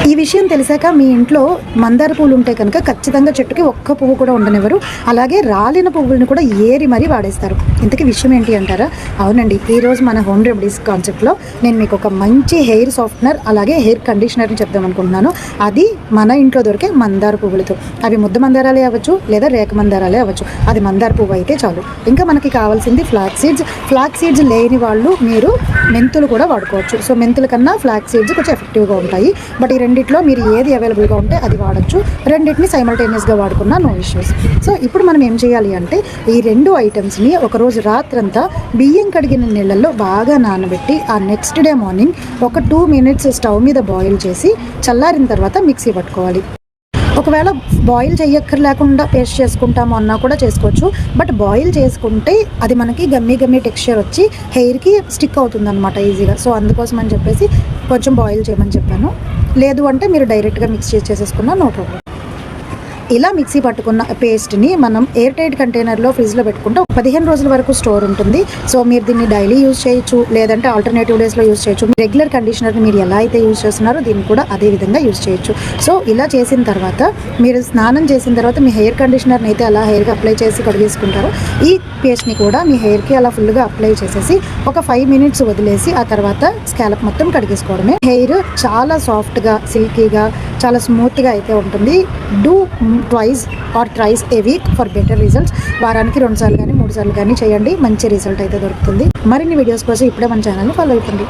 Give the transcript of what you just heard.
ఈ విషయం తెలిసాక మీ ఇంట్లో మందార పూలు ఉంటే కనుక ఖచ్చితంగా చెట్టుకి ఒక్క పువ్వు కూడా ఉండనివ్వరు. అలాగే రాలిన పువ్వులను కూడా ఏరి మరీ వాడేస్తారు. ఇంతకీ విషయం ఏంటి అంటారా? అవునండి, ఈరోజు మన హోమ్ రెమెడీస్ కాన్సెప్ట్లో నేను మీకు ఒక మంచి హెయిర్ సాఫ్ట్నర్ అలాగే హెయిర్ కండిషనర్ని చెప్దాం అనుకుంటున్నాను. అది మన ఇంట్లో దొరికే మందార పువ్వులతో. అవి ముద్ద మందారాలే అవ్వచ్చు లేదా రేఖ మందారాలే అవ్వచ్చు. అది మందార పువ్వు అయితే చాలు. ఇంకా మనకి కావాల్సింది ఫ్లాక్స్ సీడ్స్ లేని వాళ్ళు మీరు మెంతులు కూడా వాడుకోవచ్చు. సో మెంతుల కన్నా ఫ్లాక్స్ సీడ్స్ కొంచెం ఎఫెక్టివ్గా ఉంటాయి. బట్ ఈ రెండిట్లో మీరు ఏది అవైలబుల్గా ఉంటే అది వాడచ్చు. రెండింటిని సైమల్టేనియస్గా వాడుకున్నా నో ఇష్యూస్. సో ఇప్పుడు మనం ఏం చేయాలి అంటే ఈ రెండు ఐటమ్స్ని ఒకరోజు రాత్రంతా బియ్యం కడిగిన నీళ్ళల్లో బాగా నానబెట్టి ఆ నెక్స్ట్ డే మార్నింగ్ ఒక 2 minutes స్టవ్ మీద బాయిల్ చేసి చల్లారిన తర్వాత మిక్సీ పట్టుకోవాలి. ఒకవేళ బాయిల్ చేయక్కర్లేకుండా పేస్ట్ చేసుకుంటాము అన్నా కూడా చేసుకోవచ్చు. బట్ బాయిల్ చేసుకుంటే అది మనకి గమ్మీ టెక్స్చర్ వచ్చి హెయిర్కి స్టిక్ అవుతుంది అనమాట ఈజీగా. సో అందుకోసం అని చెప్పేసి కొంచెం బాయిల్ చేయమని చెప్పాను. లేదు అంటే మీరు డైరెక్ట్గా మిక్స్ చేసేసుకున్నా నో ప్రాబ్లం. ఇలా మిక్సీ పట్టుకున్న పేస్ట్ని మనం ఎయిర్ టైట్ కంటైనర్లో ఫ్రిడ్జ్లో పెట్టుకుంటే 15 రోజుల వరకు స్టోర్ ఉంటుంది. సో మీరు దీన్ని డైలీ యూజ్ చేయొచ్చు, లేదంటే ఆల్టర్నేటివ్ డేస్లో యూజ్ చేయొచ్చు. రెగ్యులర్ కండిషనర్ని మీరు ఎలా అయితే యూజ్ చేస్తున్నారో దీన్ని కూడా అదే విధంగా యూజ్ చేయొచ్చు. సో ఇలా చేసిన తర్వాత మీరు స్నానం చేసిన తర్వాత మీ హెయిర్ కండిషనర్ని అయితే అలా హెయిర్కి అప్లై చేసి కడిగేసుకుంటారు. ఈ పేస్ట్ని కూడా మీ హెయిర్కి అలా ఫుల్గా అప్లై చేసేసి ఒక 5 minutes వదిలేసి ఆ తర్వాత స్కాలప్ మొత్తం కడిగేసుకోవడమే. హెయిర్ చాలా సాఫ్ట్గా సిల్కీగా చాలా స్మూత్గా అయితే ఉంటుంది. Do twice or thrice A week for better results. వారానికి 2 సార్లు కానీ 3 సార్లు కానీ చేయండి, మంచి రిజల్ట్ అయితే దొరుకుతుంది. మరిన్ని వీడియోస్ కోసం ఇప్పుడే మన ఛానల్ని ఫాలో అయిపోండి.